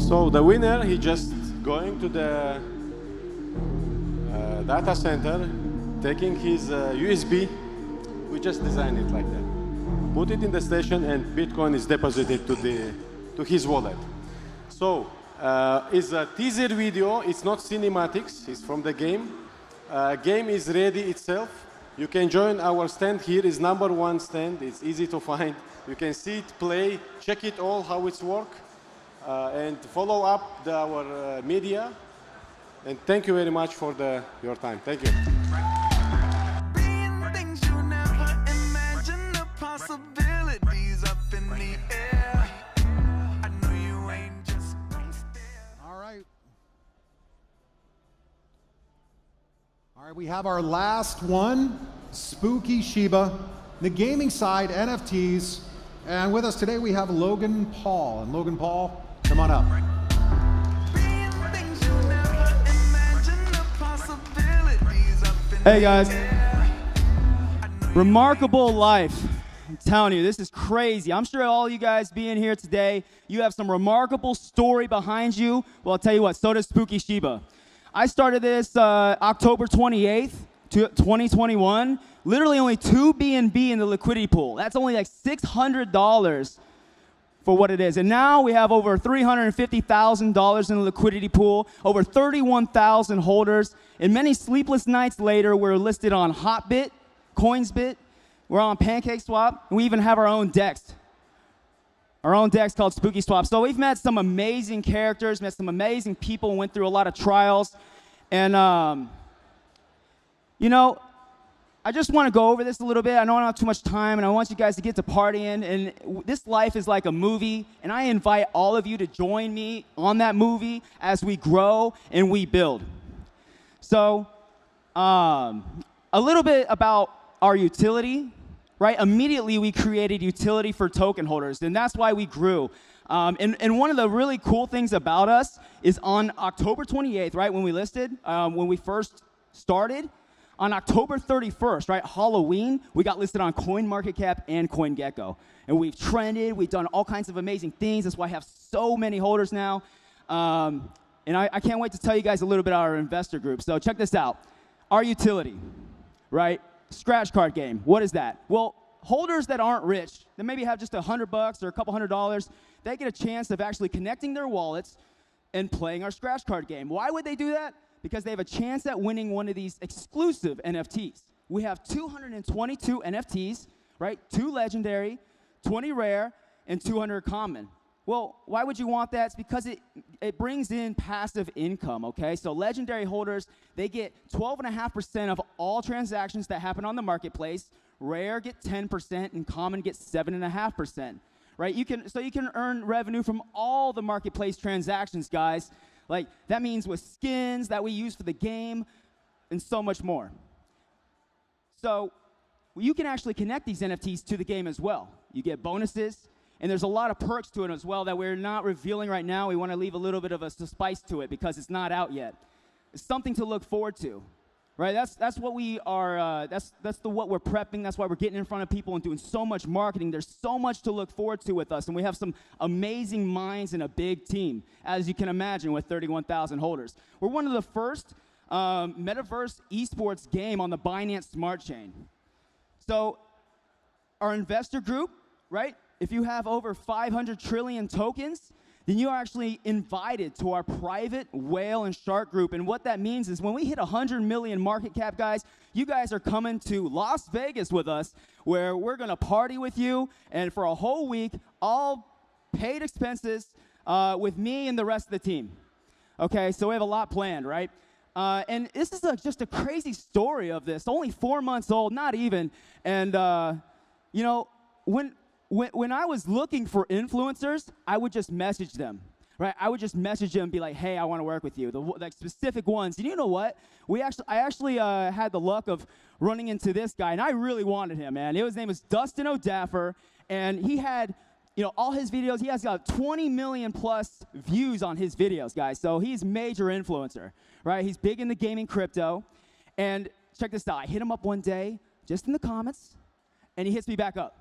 So the winner, he just going to the data center, taking his USB. We just designed it like that. Put it in the station, and Bitcoin is deposited to his wallet. So it's a teaser video. It's not cinematics. It's from the game. Game is ready itself. You can join our stand here. Is #1 stand. It's easy to find. You can see it, play, check it all, how it's work, and follow up our media. And thank you very much for your time. Thank you. All right, we have our last one, Spooky Shiba, the gaming side, NFTs. And with us today, we have Logan Paul. And Logan Paul, come on up. Hey guys, remarkable life. I'm telling you, this is crazy. I'm sure all you guys being here today, you have some remarkable story behind you. Well, I'll tell you what, so does Spooky Shiba. I started this October 28th, 2021. Literally only 2 BNB in the liquidity pool. That's only like $600 for what it is. And now we have over $350,000 in the liquidity pool, over 31,000 holders. And many sleepless nights later, we're listed on Hotbit, Coinsbit, we're on PancakeSwap, and we even have our own DEX. Our own DEX called Spooky Swap. So we've met some amazing characters, met some amazing people, went through a lot of trials. And, you know, I just want to go over this a little bit. I know I don't have too much time, and I want you guys to get to partying. And this life is like a movie, and I invite all of you to join me on that movie as we grow and we build. So a little bit about our utility. Right? Immediately, we created utility for token holders, and that's why we grew. And one of the really cool things about us is on October 28th, right, when we listed, when we first started, on October 31st, right, Halloween, we got listed on CoinMarketCap and CoinGecko. And we've trended, we've done all kinds of amazing things. That's why I have so many holders now. And I can't wait to tell you guys a little bit about our investor group. So check this out. Our utility, right? Scratch card game. What is that? Well, holders that aren't rich, that maybe have just $100 or a couple $100, they get a chance of actually connecting their wallets and playing our scratch card game. Why would they do that? Because they have a chance at winning one of these exclusive NFTs. We have 222 NFTs, right? 2 legendary, 20 rare, and 200 common. Well, why would you want that? It's because it brings in passive income, okay? So legendary holders, they get 12.5% of all transactions that happen on the marketplace. Rare get 10%, and common get 7.5%, right? So you can earn revenue from all the marketplace transactions, guys. Like, that means with skins that we use for the game and so much more. So you can actually connect these NFTs to the game as well. You get bonuses. And there's a lot of perks to it as well that we're not revealing right now. We want to leave a little bit of a spice to it because it's not out yet. It's something to look forward to, right? That's what we are. That's what we're prepping. That's why we're getting in front of people and doing so much marketing. There's so much to look forward to with us, and we have some amazing minds and a big team, as you can imagine, with 31,000 holders. We're one of the first metaverse esports game on the Binance Smart Chain. So our investor group, right? If you have over 500 trillion tokens, then you are actually invited to our private whale and shark group. And what that means is when we hit 100 million market cap, guys, you guys are coming to Las Vegas with us, where we're going to party with you. And for a whole week, all paid expenses with me and the rest of the team. Okay, so we have a lot planned, right? And this is just a crazy story of this. Only 4 months old, not even. And, you know, when I was looking for influencers, I would just message them, right? I would just message them and be like, hey, I want to work with you, like specific ones. And you know what? I actually had the luck of running into this guy, and I really wanted him, man. His name was Dustin O'Daffer, and he had, you know, all his videos. He has got 20 million plus views on his videos, guys. So he's major influencer, right? He's big in the gaming crypto. And check this out. I hit him up one day, just in the comments, and he hits me back up.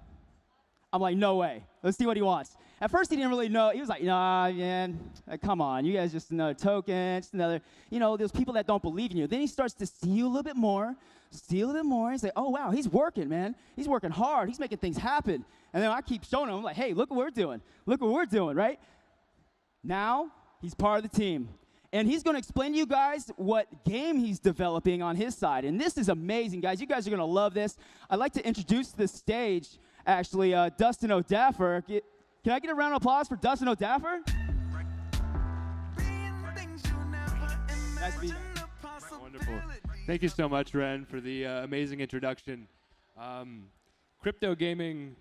I'm like, no way. Let's see what he wants. At first, he didn't really know. He was like, nah, man, come on. You guys just another token, just another, there's people that don't believe in you. Then he starts to see you a little bit more, He's like, oh, wow, he's working, man. He's working hard. He's making things happen. And then I keep showing him, I'm like, hey, look what we're doing. Look what we're doing, right? Now, he's part of the team. And he's going to explain to you guys what game he's developing on his side. And this is amazing, guys. You guys are going to love this. I'd like to introduce to the stage, actually, Dustin O'Daffer. Can I get a round of applause for Dustin O'Daffer? Nice to be here. Wonderful. Thank you so much, Ren, for the amazing introduction. Crypto gaming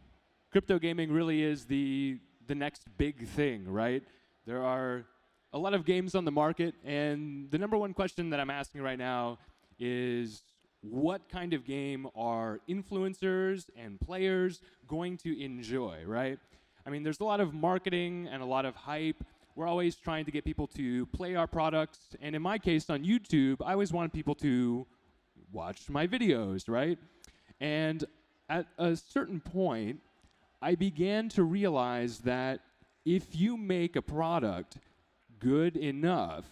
really is the next big thing, right? There are a lot of games on the market, and the number one question that I'm asking right now is, what kind of game are influencers and players going to enjoy, right? I mean, there's a lot of marketing and a lot of hype. We're always trying to get people to play our products. And in my case, on YouTube, I always wanted people to watch my videos, right? And at a certain point, I began to realize that if you make a product good enough,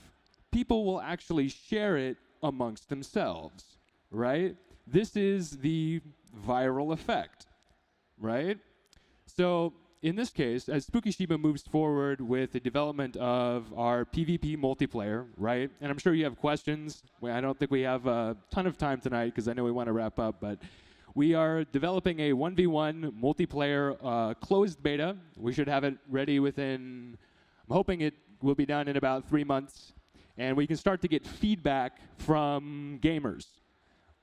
people will actually share it amongst themselves, right? This is the viral effect, right? So in this case, as Spooky Shiba moves forward with the development of our PvP multiplayer, right? And I'm sure you have questions. Well, I don't think we have a ton of time tonight because I know we want to wrap up, but we are developing a 1v1 multiplayer closed beta. We should have it ready within, I'm hoping it will be done in about 3 months. And we can start to get feedback from gamers,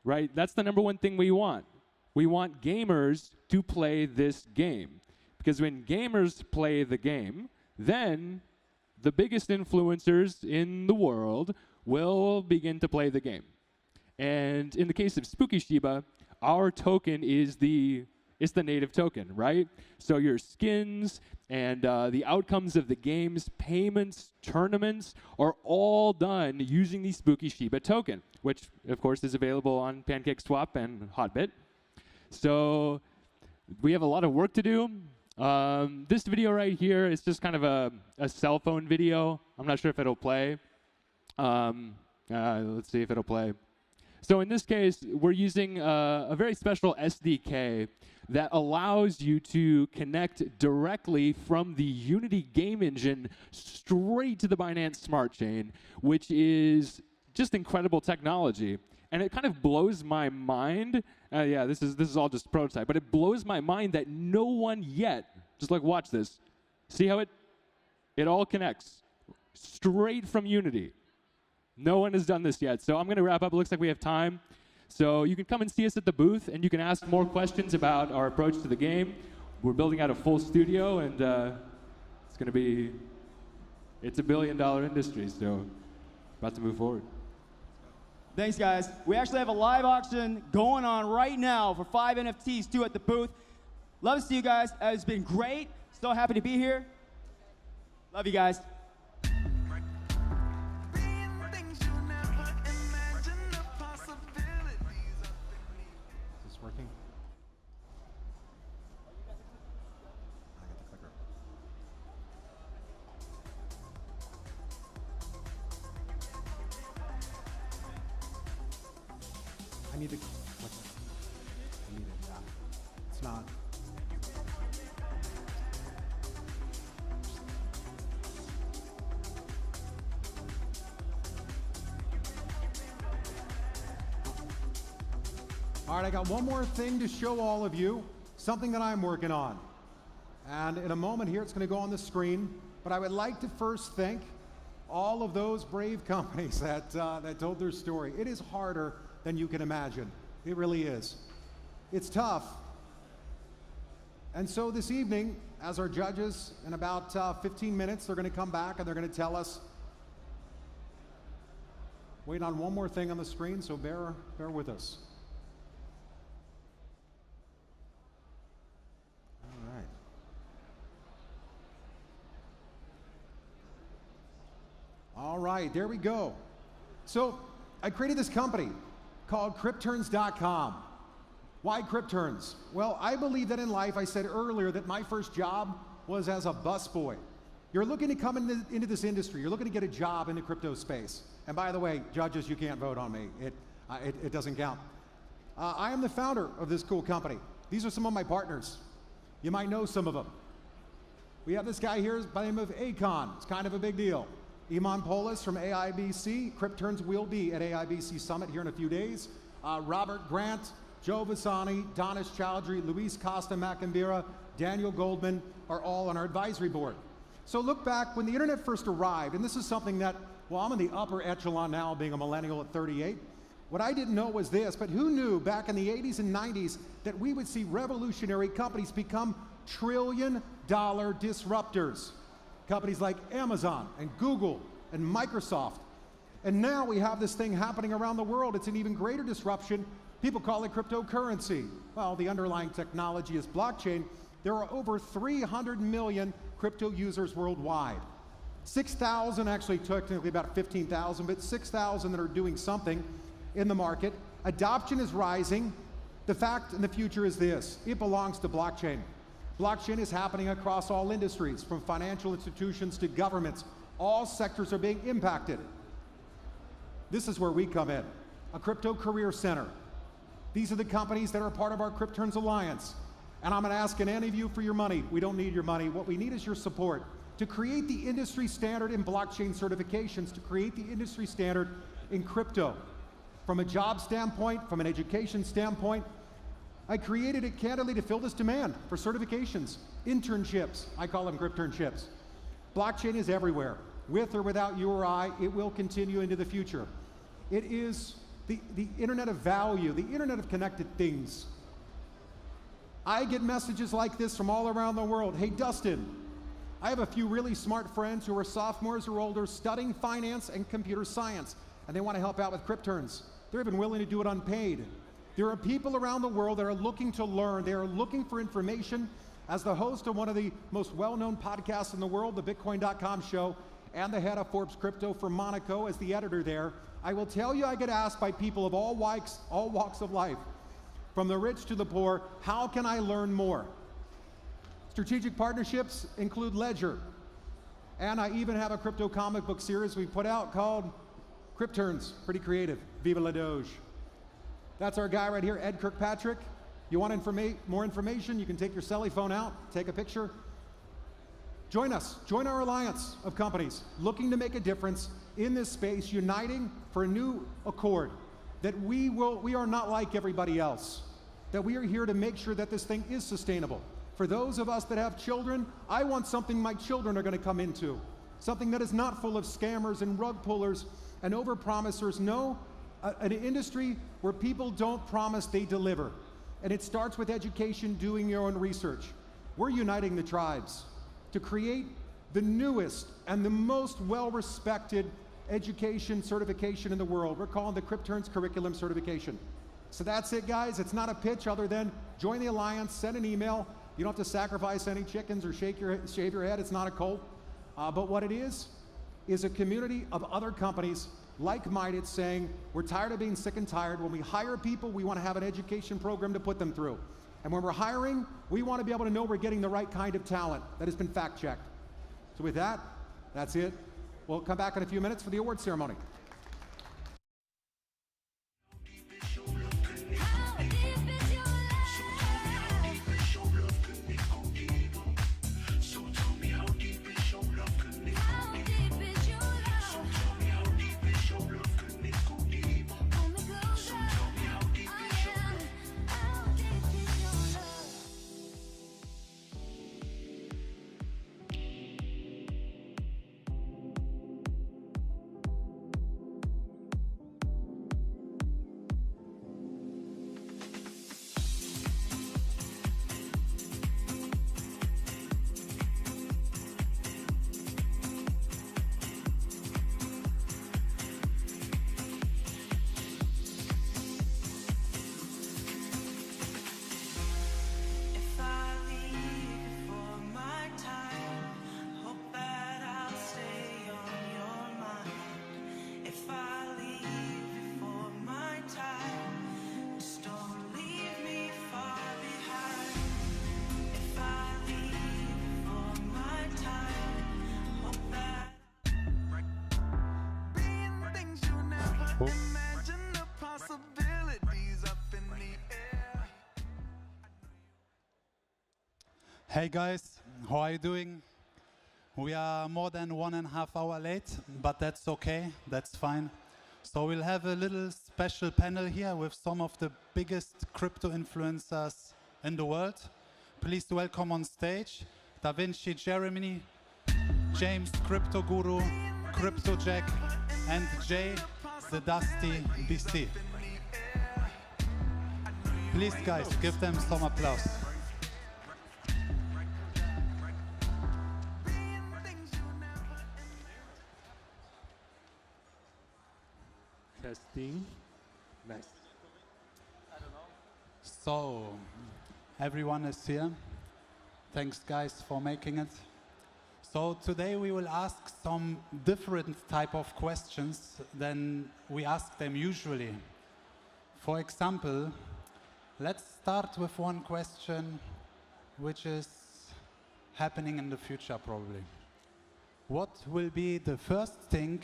right? That's the number one thing we want. We want gamers to play this game. Because when gamers play the game, then the biggest influencers in the world will begin to play the game. And in the case of Spooky Shiba, our token is the native token, right? So your skins and the outcomes of the game's payments, tournaments are all done using the Spooky Shiba token, which of course is available on PancakeSwap and Hotbit. So we have a lot of work to do. This video right here is just kind of a cell phone video. I'm not sure if it'll play. Let's see if it'll play. So in this case, we're using a very special SDK that allows you to connect directly from the Unity game engine straight to the Binance Smart Chain, which is just incredible technology. And it kind of blows my mind. Yeah, this is all just prototype, but it blows my mind that no one yet, just like watch this, see how it all connects straight from Unity. No one has done this yet. So I'm going to wrap up. It looks like we have time. So you can come and see us at the booth, and you can ask more questions about our approach to the game. We're building out a full studio, and it's going to be, it's $1 billion industry, so about to move forward. Thanks, guys. We actually have a live auction going on right now for 5 NFTs, too, at the booth. Love to see you guys. It's been great. So happy to be here. Love you guys. Working? I got the clicker. I need the clicker. I need it, yeah. It's not. All right, I got one more thing to show all of you, something that I'm working on. And in a moment here, it's going to go on the screen. But I would like to first thank all of those brave companies that told their story. It is harder than you can imagine. It really is. It's tough. And so this evening, as our judges, in about 15 minutes, they're going to come back and they're going to tell us. Wait on one more thing on the screen, so bear with us. All right, there we go. So I created this company called crypturns.com. Why CrypTurns? Well, I believe that in life, I said earlier that my first job was as a busboy. You're looking to come into this industry. You're looking to get a job in the crypto space. And by the way, judges, you can't vote on me. It doesn't count. I am the founder of this cool company. These are some of my partners. You might know some of them. We have this guy here by the name of Akon. It's kind of a big deal. Iman Polis from AIBC. CrypTurns will be at AIBC Summit here in a few days. Robert Grant, Joe Vasani, Donish Chowdhury, Luis Costa Macambira, Daniel Goldman are all on our advisory board. So look back when the internet first arrived, and this is something that, well, I'm in the upper echelon now, being a millennial at 38. What I didn't know was this, but who knew back in the 80s and 90s that we would see revolutionary companies become trillion-dollar disruptors? Companies like Amazon and Google and Microsoft. And now we have this thing happening around the world. It's an even greater disruption. People call it cryptocurrency. Well, the underlying technology is blockchain. There are over 300 million crypto users worldwide. 6,000, actually technically about 15,000, but 6,000 that are doing something in the market. Adoption is rising. The fact in the future is this: it belongs to blockchain. Blockchain is happening across all industries, from financial institutions to governments. All sectors are being impacted. This is where we come in, a crypto career center. These are the companies that are part of our CrypTurns Alliance. And I'm not asking any of you for your money. We don't need your money. What we need is your support to create the industry standard in blockchain certifications, to create the industry standard in crypto. From a job standpoint, from an education standpoint, I created it candidly to fill this demand for certifications, internships. I call them CrypTurnships. Blockchain is everywhere. With or without you or I, it will continue into the future. It is the internet of value, the internet of connected things. I get messages like this from all around the world. Hey, Dustin, I have a few really smart friends who are sophomores or older studying finance and computer science, and they want to help out with CrypTurns. They're even willing to do it unpaid. There are people around the world that are looking to learn. They are looking for information. As the host of one of the most well-known podcasts in the world, the Bitcoin.com show, and the head of Forbes Crypto for Monaco as the editor there, I will tell you I get asked by people of all walks of life, from the rich to the poor, how can I learn more? Strategic partnerships include Ledger. And I even have a crypto comic book series we put out called CrypTurns. Pretty creative. Viva la Doge. That's our guy right here, Ed Kirkpatrick. You want more information, you can take your celly phone out, take a picture. Join us. Join our alliance of companies looking to make a difference in this space, uniting for a new accord, that we are not like everybody else, that we are here to make sure that this thing is sustainable. For those of us that have children, I want something my children are going to come into, something that is not full of scammers and rug pullers and overpromisers. No, an industry where people don't promise, they deliver. And it starts with education, doing your own research. We're uniting the tribes to create the newest and the most well-respected education certification in the world. We're calling the CrypTurns Curriculum Certification. So that's it, guys. It's not a pitch other than join the alliance, send an email. You don't have to sacrifice any chickens or shave your head. It's not a cult. But what it is a community of other companies like-minded saying, we're tired of being sick and tired. When we hire people, we want to have an education program to put them through. And when we're hiring, we want to be able to know we're getting the right kind of talent that has been fact-checked. So with that, that's it. We'll come back in a few minutes for the award ceremony. Imagine the possibilities up in the air. Hey guys, how are you doing? We are more than 1.5 hours late, but that's okay, that's fine. So we'll have a little special panel here with some of the biggest crypto influencers in the world. Please welcome on stage Da Vinci Jeremy, James Crypto Guru, Crypto Jack, and Jay the Dusty BC. Please guys, give them some applause. Testing. Nice. So, everyone is here. Thanks guys for making it. So today we will ask some different type of questions than we ask them usually. For example, let's start with one question which is happening in the future probably. What will be the first thing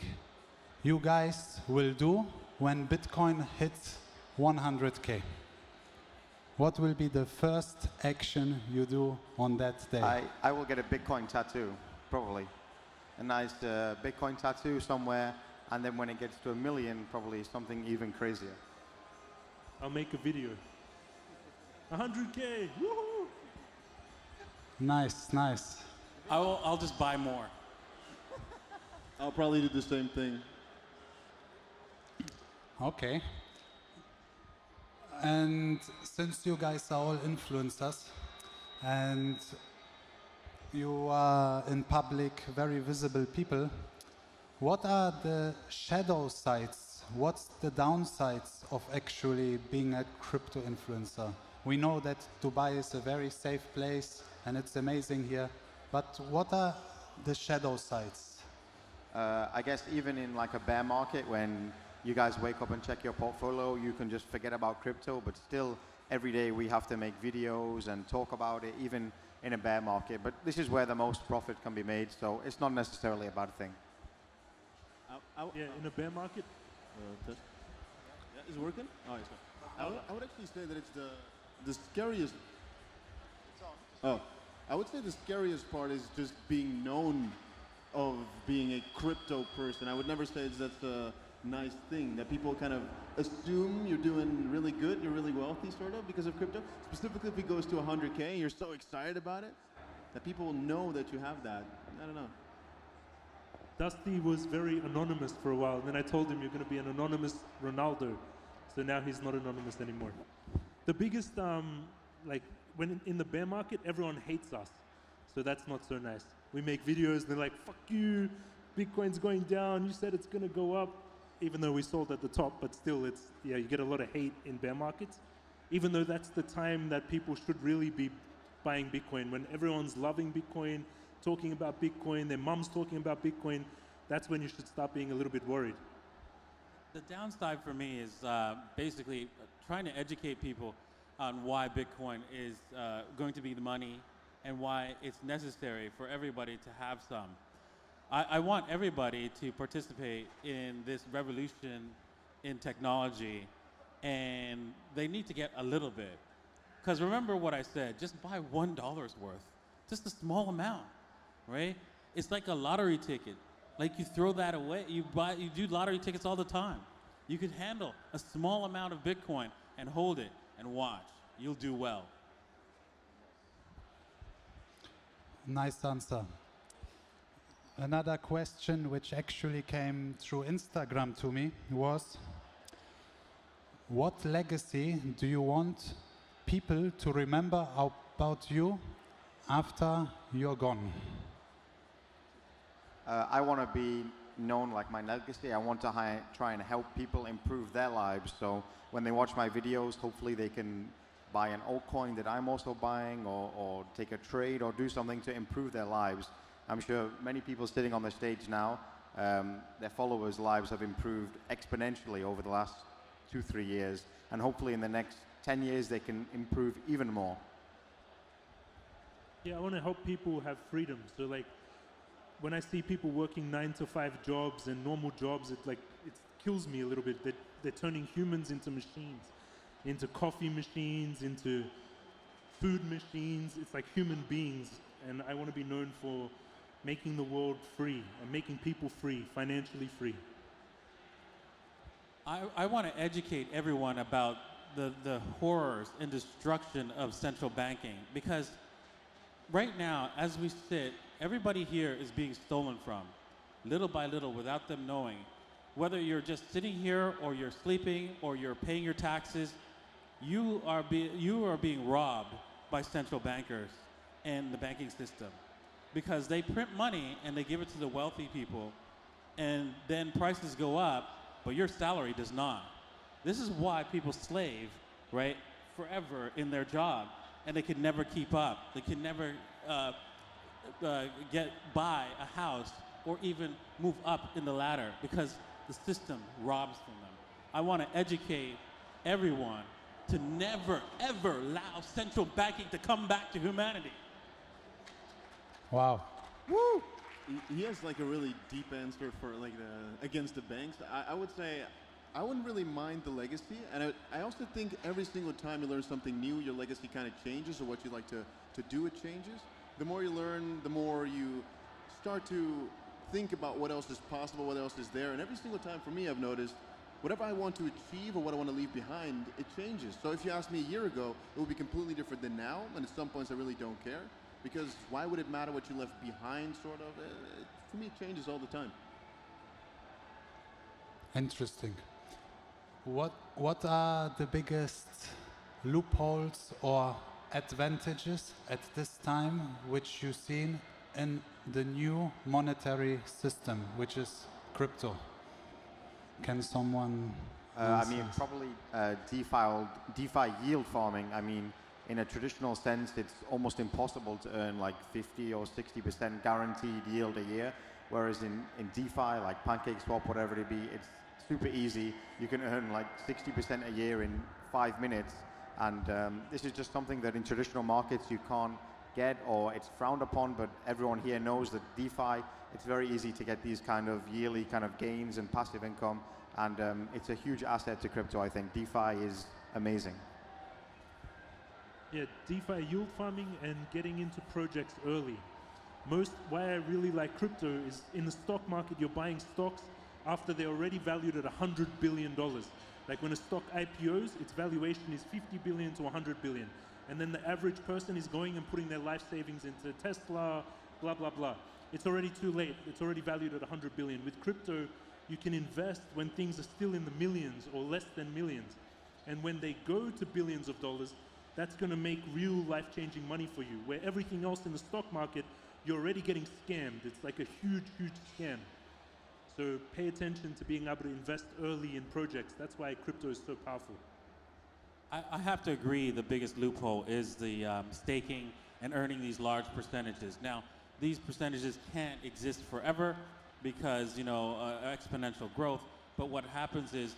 you guys will do when Bitcoin hits 100K? What will be the first action you do on that day? I will get a Bitcoin tattoo, probably. A nice Bitcoin tattoo somewhere, and then when it gets to 1 million, probably something even crazier. I'll make a video. 100K, woohoo! Nice, nice. I'll just buy more. I'll probably do the same thing. Okay. And since you guys are all influencers and you are in public, very visible people, what are the shadow sides? What's the downsides of actually being a crypto influencer? We know that Dubai is a very safe place and it's amazing here, but what are the shadow sides? I guess even in like a bear market, when you guys wake up and check your portfolio, you can just forget about crypto, but still every day we have to make videos and talk about it, even in a bear market. But this is where the most profit can be made, so it's not necessarily a bad thing. Yeah, in a bear market. Test. Yeah, is it working? Oh, it's not. I would actually say that it's the scariest. Oh, I would say the scariest part is just being known of being a crypto person. I would never say that's a nice thing, that people kind of assume you're doing really good, you're really wealthy sort of because of crypto. Specifically if it goes to 100K, you're so excited about it that people will know that you have that. I don't know. Dusty was very anonymous for a while, and then I told him you're going to be an anonymous Ronaldo. So now he's not anonymous anymore. The biggest, like when in the bear market, everyone hates us. So that's not so nice. We make videos and they're like, fuck you, Bitcoin's going down, you said it's going to go up. Even though we sold at the top, but still it's, yeah, you get a lot of hate in bear markets. Even though that's the time that people should really be buying Bitcoin. When everyone's loving Bitcoin, talking about Bitcoin, their mom's talking about Bitcoin, that's when you should start being a little bit worried. The downside for me is basically trying to educate people on why Bitcoin is going to be the money and why it's necessary for everybody to have some. I want everybody to participate in this revolution in technology, and they need to get a little bit. Because remember what I said, just buy $1 worth, just a small amount, right? It's like a lottery ticket. Like you throw that away, you do lottery tickets all the time. You could handle a small amount of Bitcoin and hold it and watch. You'll do well. Nice answer. Another question which actually came through Instagram to me was, what legacy do you want people to remember about you after you're gone? I want to be known like my legacy. I want to try and help people improve their lives. So when they watch my videos, hopefully they can buy an altcoin that I'm also buying, or take a trade, or do something to improve their lives. I'm sure many people sitting on the stage now, their followers' lives have improved exponentially over the last 2-3 years, and hopefully in the next 10 years they can improve even more. Yeah, I want to help people have freedom. So like, when I see people working 9-to-5 jobs and normal jobs, it kills me a little bit. They're turning humans into machines, into coffee machines, into food machines. It's like human beings, and I want to be known for making the world free and making people free, financially free. I want to educate everyone about the horrors and destruction of central banking, because right now, as we sit, everybody here is being stolen from, little by little, without them knowing. Whether you're just sitting here, or you're sleeping, or you're paying your taxes, you are being robbed by central bankers and the banking system, because they print money and they give it to the wealthy people, and then prices go up, but your salary does not. This is why people slave, right, forever in their job, and they can never keep up. They can never buy a house or even move up in the ladder, because the system robs from them. I want to educate everyone to never, ever allow central banking to come back to humanity. Wow. Woo! He has like a really deep answer for like against the banks. I would say I wouldn't really mind the legacy, and I also think every single time you learn something new, your legacy kind of changes, or what you like to do, it changes. The more you learn, the more you start to think about what else is possible, what else is there, and every single time for me, I've noticed whatever I want to achieve or what I want to leave behind, it changes. So if you asked me a year ago, it would be completely different than now, and at some points I really don't care, because why would it matter what you left behind, sort of? For me, it changes all the time. Interesting. What are the biggest loopholes or advantages at this time which you've seen in the new monetary system, which is crypto? Can someone I mean, probably DeFi yield farming. I mean, in a traditional sense, it's almost impossible to earn like 50 or 60% guaranteed yield a year. Whereas in DeFi, like PancakeSwap, whatever it be, it's super easy. You can earn like 60% a year in 5 minutes. And this is just something that in traditional markets you can't get, or it's frowned upon, but everyone here knows that DeFi, it's very easy to get these kind of yearly kind of gains and passive income. And it's a huge asset to crypto, I think. DeFi is amazing. Yeah, DeFi yield farming and getting into projects early. Why I really like crypto is in the stock market, you're buying stocks after they're already valued at $100 billion. Like when a stock IPOs, its valuation is 50 billion to 100 billion. And then the average person is going and putting their life savings into Tesla, blah, blah, blah. It's already too late. It's already valued at 100 billion. With crypto, you can invest when things are still in the millions or less than millions. And when they go to billions of dollars, that's going to make real life-changing money for you. Where everything else in the stock market, you're already getting scammed. It's like a huge, huge scam. So pay attention to being able to invest early in projects. That's why crypto is so powerful. I have to agree the biggest loophole is the staking and earning these large percentages. Now, these percentages can't exist forever because, you know, exponential growth. But what happens is,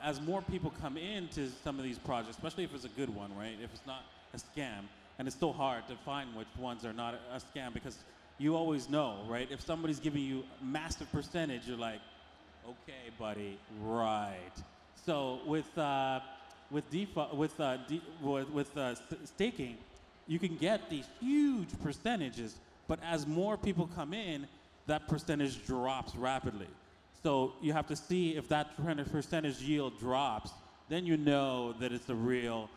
as more people come into some of these projects, especially if it's a good one, right? If it's not a scam, and it's still hard to find which ones are not a scam, because you always know, right? If somebody's giving you a massive percentage, you're like, okay, buddy, right. So with staking, you can get these huge percentages, but as more people come in, that percentage drops rapidly. So you have to see if that percentage yield drops, then you know that it's a real,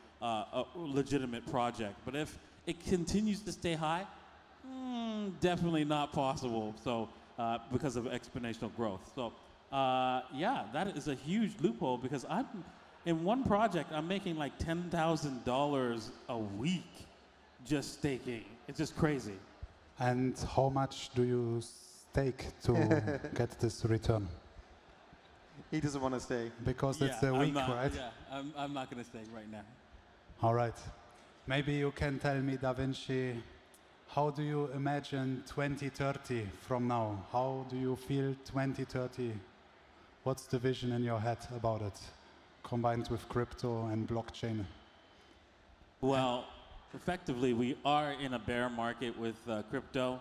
legitimate project. But if it continues to stay high, definitely not possible. So because of exponential growth. So yeah, that is a huge loophole, because I'm in one project, I'm making like $10,000 a week just staking. It's just crazy. And how much do you stake to get this return? He doesn't want to stay. Because it's a week, right? Yeah, I'm not going to stay right now. All right. Maybe you can tell me, Da Vinci, how do you imagine 2030 from now? How do you feel 2030? What's the vision in your head about it, combined with crypto and blockchain? Well, effectively, we are in a bear market with crypto.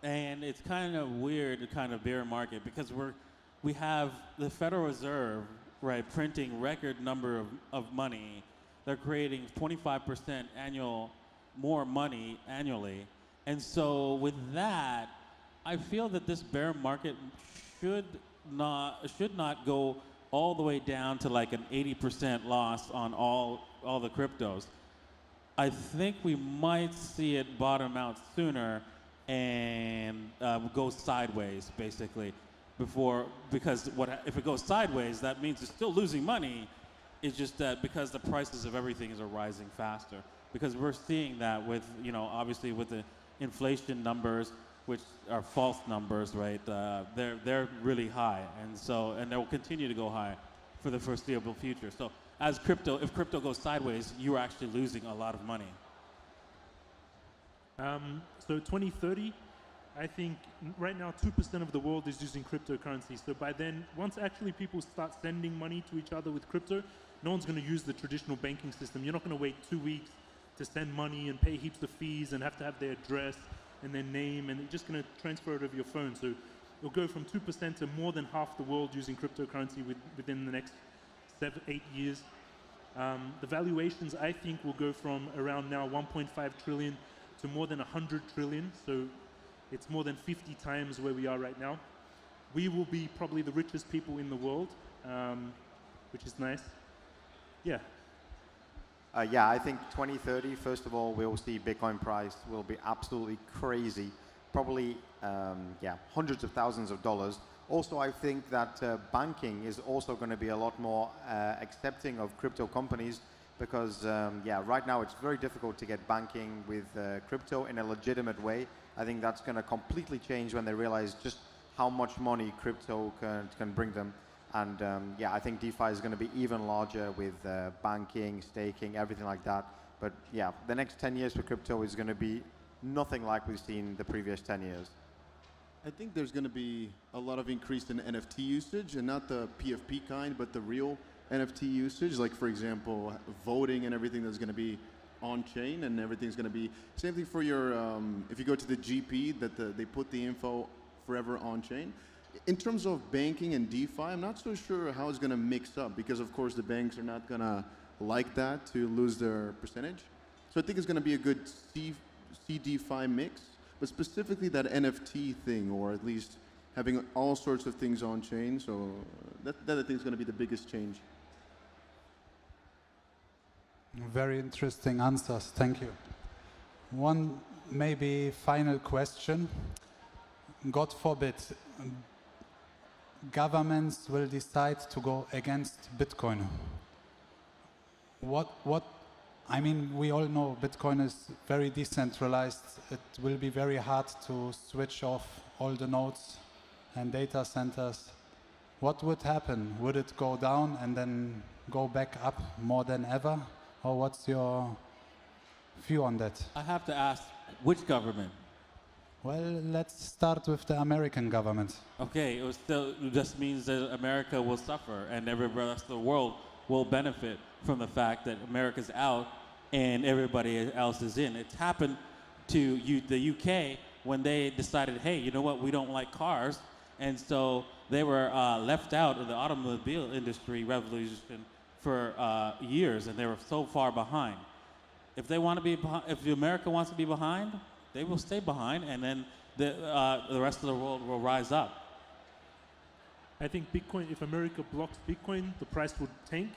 And it's kind of weird kind of bear market, because we have the Federal Reserve, right, printing record number of money. They're creating 25% more money annually. And so with that, I feel that this bear market should not go all the way down to like an 80% loss on all the cryptos. I think we might see it bottom out sooner and go sideways, basically, because if it goes sideways, that means it's still losing money. It's just that because the prices of everything are rising faster. Because we're seeing that with, obviously with the inflation numbers, which are false numbers, right? They're really high, and they will continue to go high for the foreseeable future. So if crypto goes sideways, you're actually losing a lot of money. So 2030, I think right now 2% of the world is using cryptocurrency. So by then, once actually people start sending money to each other with crypto, no one's going to use the traditional banking system. You're not going to wait 2 weeks to send money and pay heaps of fees and have to have their address and their name, and you're just going to transfer it over your phone. So it'll go from 2% to more than half the world using cryptocurrency within the next 7-8 years. The valuations, I think, will go from around now 1.5 trillion to more than 100 trillion. So it's more than 50 times where we are right now. We will be probably the richest people in the world, which is nice. Yeah. Yeah, I think 2030, first of all, we'll see Bitcoin price will be absolutely crazy. Probably, hundreds of thousands of dollars. Also, I think that banking is also going to be a lot more accepting of crypto companies because, right now it's very difficult to get banking with crypto in a legitimate way. I think that's going to completely change when they realize just how much money crypto can bring them. And I think DeFi is going to be even larger with banking, staking, everything like that. But yeah, the next 10 years for crypto is going to be nothing like we've seen the previous 10 years. I think there's going to be a lot of increase in NFT usage, and not the PFP kind, but the real NFT usage. Like, for example, voting and everything that's going to be on-chain, and everything's going to be... Same thing for your... if you go to the GP, that they put the info forever on-chain. In terms of banking and DeFi, I'm not so sure how it's going to mix up, because, of course, the banks are not going to like that to lose their percentage. So I think it's going to be a good C-DeFi mix. But specifically that NFT thing, or at least having all sorts of things on chain, so that I think is going to be the biggest change. Very interesting answers, thank you. One maybe final question. God forbid, governments will decide to go against Bitcoin. I mean, we all know Bitcoin is very decentralized. It will be very hard to switch off all the nodes and data centers. What would happen? Would it go down and then go back up more than ever? Or what's your view on that? I have to ask, which government? Well, let's start with the American government. Okay, it just means that America will suffer and every rest of the world will benefit from the fact that America's out and everybody else is in. It's happened to the UK when they decided, hey, you know what, we don't like cars. And so they were left out of the automobile industry revolution for years, and they were so far behind. If they want to be behind, if America wants to be behind, they will stay behind, and then the rest of the world will rise up. I think Bitcoin, if America blocks Bitcoin, the price would tank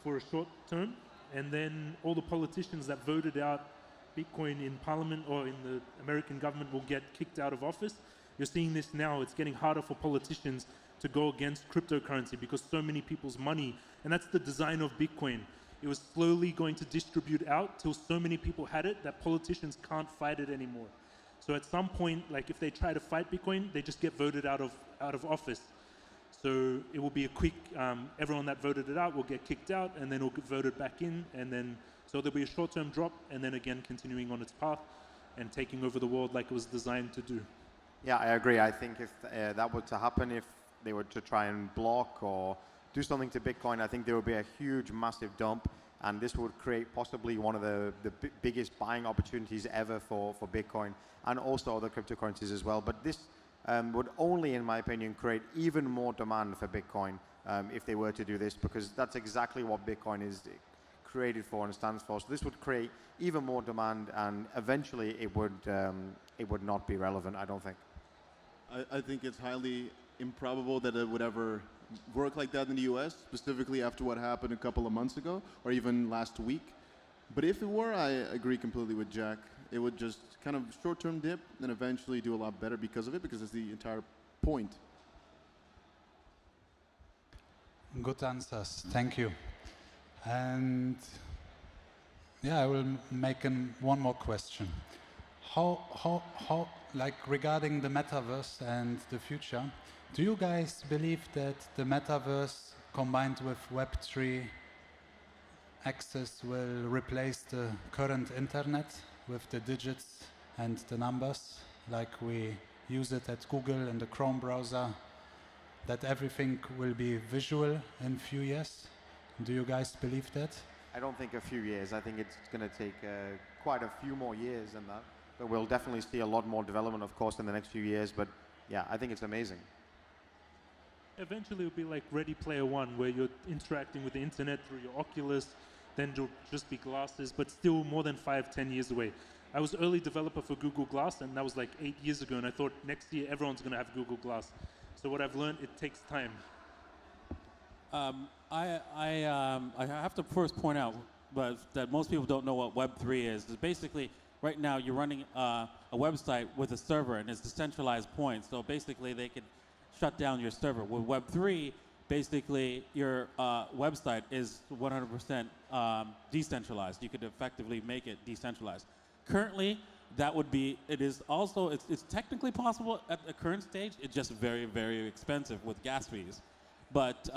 for a short term, and then all the politicians that voted out Bitcoin in Parliament or in the American government will get kicked out of office. You're seeing this now. It's getting harder for politicians to go against cryptocurrency because so many people's money, and that's the design of Bitcoin. It was slowly going to distribute out till so many people had it that politicians can't fight it anymore. So at some point, like if they try to fight Bitcoin, they just get voted out of office. So it will be a quick, everyone that voted it out will get kicked out, and then it'll get voted back in, and then, so there'll be a short-term drop, and then again continuing on its path and taking over the world like it was designed to do. Yeah, I agree. I think if that were to happen, if they were to try and block or do something to Bitcoin, I think there would be a huge, massive dump, and this would create possibly one of the biggest buying opportunities ever for Bitcoin and also other cryptocurrencies as well. But this would only, in my opinion, create even more demand for Bitcoin if they were to do this, because that's exactly what Bitcoin is created for and stands for. So this would create even more demand, and eventually it would not be relevant, I don't think. I think it's highly improbable that it would ever work like that in the US, specifically after what happened a couple of months ago, or even last week. But if it were, I agree completely with Jack. It would just kind of short-term dip, and eventually do a lot better because of it, because it's the entire point. Good answers, thank you. And yeah, I will make one more question. How, like regarding the metaverse and the future, do you guys believe that the metaverse combined with Web3 access will replace the current internet with the digits and the numbers, like we use it at Google and the Chrome browser, that everything will be visual in a few years? Do you guys believe that? I don't think a few years. I think it's going to take quite a few more years than that. But we'll definitely see a lot more development, of course, in the next few years. But yeah, I think it's amazing. Eventually it'll be like Ready Player One, where you're interacting with the internet through your Oculus, then there'll just be glasses, but still more than 5-10 years away. I was early developer for Google Glass, and that was like 8 years ago, and I thought next year everyone's going to have Google Glass. So what I've learned, it takes time. I have to first point out that most people don't know what Web3 is. It's basically, right now you're running a website with a server, and it's a centralized point. So basically they could shut down your server. With Web3, basically your website is 100% decentralized. You could effectively make it decentralized. Currently, that would be, it's technically possible at the current stage. It's just very, very expensive with gas fees. But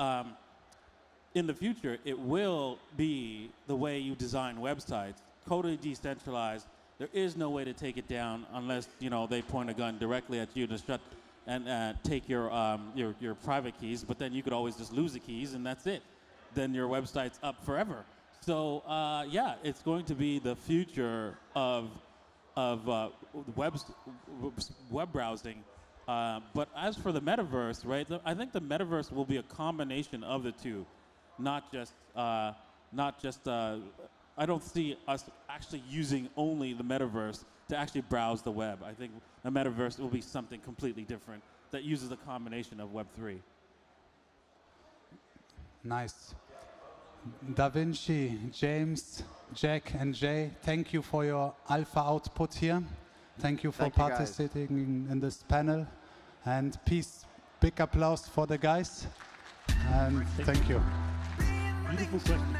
in the future, it will be the way you design websites, totally decentralized. There is no way to take it down unless, you know, they point a gun directly at you to shut and take your private keys. But then you could always just lose the keys, and that's it. Then your website's up forever. So yeah, it's going to be the future of web browsing. But as for the metaverse, right? I think the metaverse will be a combination of the two, not just. I don't see us actually using only the metaverse to actually browse the web. I think the metaverse will be something completely different that uses a combination of Web3. Nice. Da Vinci, James, Jack, and Jay, thank you for your alpha output here. Thank you for participating in this panel. And peace, big applause for the guys. And thank you. Beautiful question.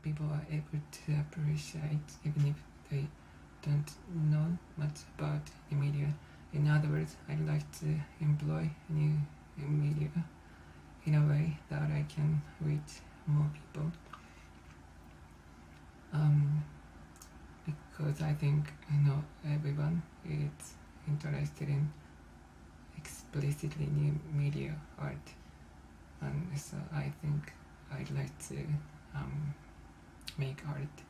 People are able to appreciate even if they don't know much about the media. In other words, I'd like to employ new media in a way that I can reach more people. Because I think not everyone is interested in explicitly new media art, and so I think I'd like to make art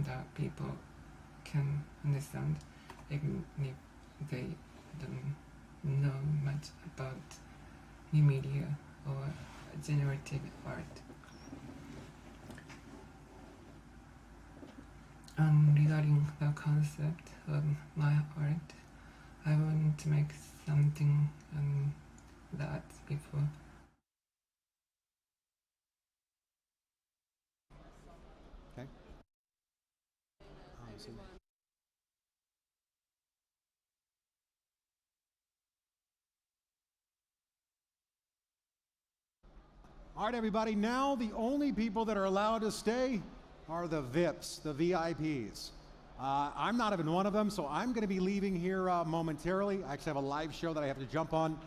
that people can understand even if they don't know much about new media or generative art. Regarding the concept of my art, I want to make something that before. Okay. All right, everybody, now the only people that are allowed to stay are the VIPs, the VIPs. I'm not even one of them, so I'm going to be leaving here momentarily. I actually have a live show that I have to jump on.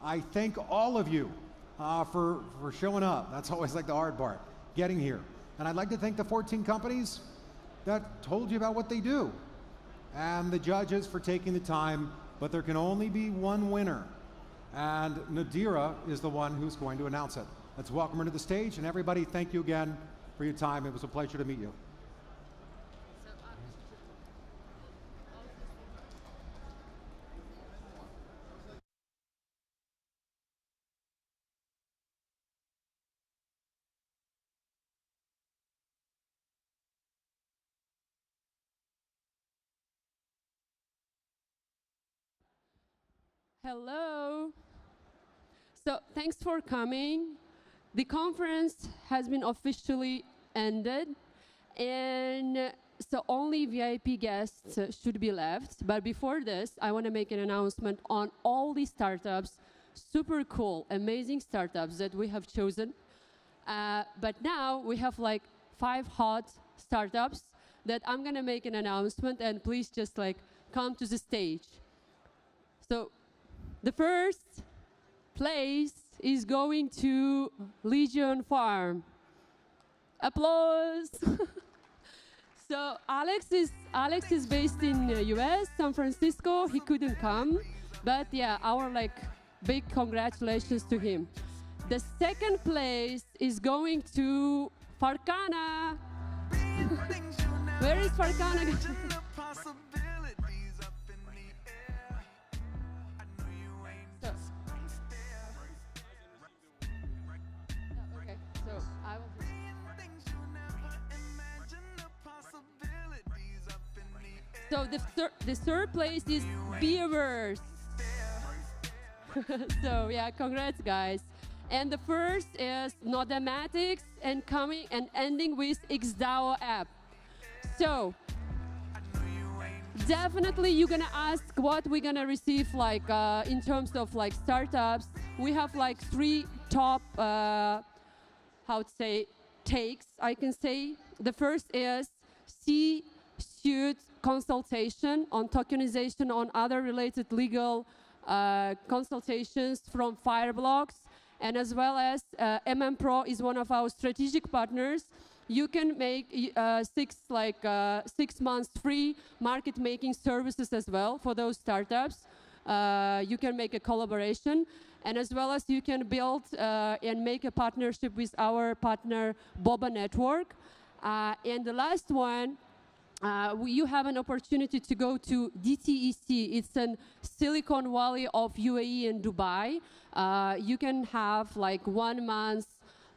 I thank all of you for showing up. That's always like the hard part, getting here. And I'd like to thank the 14 companies that told you about what they do, and the judges for taking the time, but there can only be one winner. And Nadira is the one who's going to announce it. Let's welcome her to the stage, and everybody, thank you again for your time. It was a pleasure to meet you. Hello. So thanks for coming. The conference has been officially ended, and so only VIP guests should be left. But before this, I want to make an announcement on all these startups, super cool, amazing startups that we have chosen. But now we have like 5 hot startups that I'm going to make an announcement, and please just like come to the stage. So the first place is going to Legion Farm. Applause. So Alex is based in the US, San Francisco. He couldn't come, but yeah, our like big congratulations to him. The second place is going to Farcana. Where is Farcana? So the third place is Beavers. So yeah, congrats guys. And the first is Nodematics and coming and ending with XDAO app. So definitely you're gonna ask what we're gonna receive like in terms of like startups. We have like 3 top how to say takes, I can say. The first is C-suite consultation on tokenization, on other related legal consultations from Fireblocks, and as well as Pro is one of our strategic partners. You can make 6 months free market making services as well for those startups. You can make a collaboration, and as well as you can build and make a partnership with our partner Boba Network. And the last one, you have an opportunity to go to DTEC. It's in Silicon Valley of UAE and Dubai. You can have like 1 month,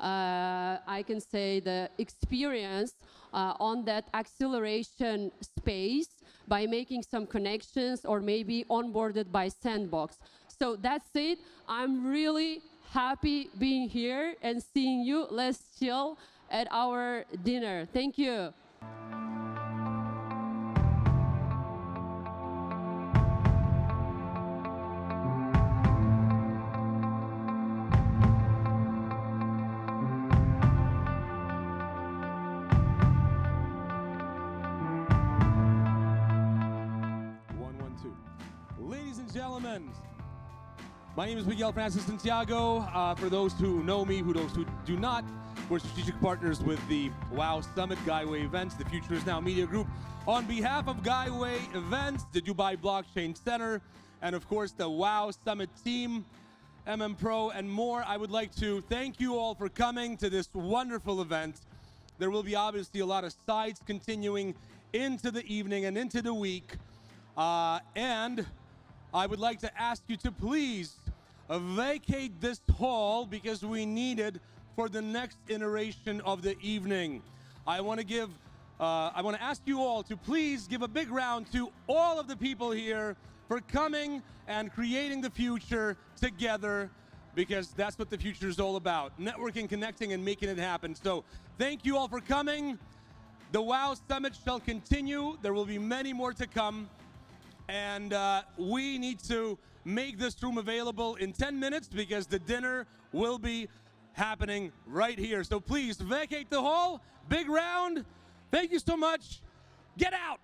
I can say, the experience on that acceleration space by making some connections or maybe onboarded by Sandbox. So that's it. I'm really happy being here and seeing you. Let's chill at our dinner. Thank you. Ladies and gentlemen, my name is Miguel Francis Santiago. For those who know me, those who do not, we're strategic partners with the WOW Summit Guyway Events, the Future is Now Media Group. On behalf of Guyway Events, the Dubai Blockchain Center, and of course the WOW Summit team, Pro, and more, I would like to thank you all for coming to this wonderful event. There will be obviously a lot of sites continuing into the evening and into the week. And I would like to ask you to please vacate this hall because we need it for the next iteration of the evening. I want to ask you all to please give a big round to all of the people here for coming and creating the future together, because that's what the future is all about. Networking, connecting, and making it happen. So thank you all for coming. The WOW Summit shall continue. There will be many more to come. And we need to make this room available in 10 minutes because the dinner will be happening right here. So please vacate the hall. Big round. Thank you so much. Get out.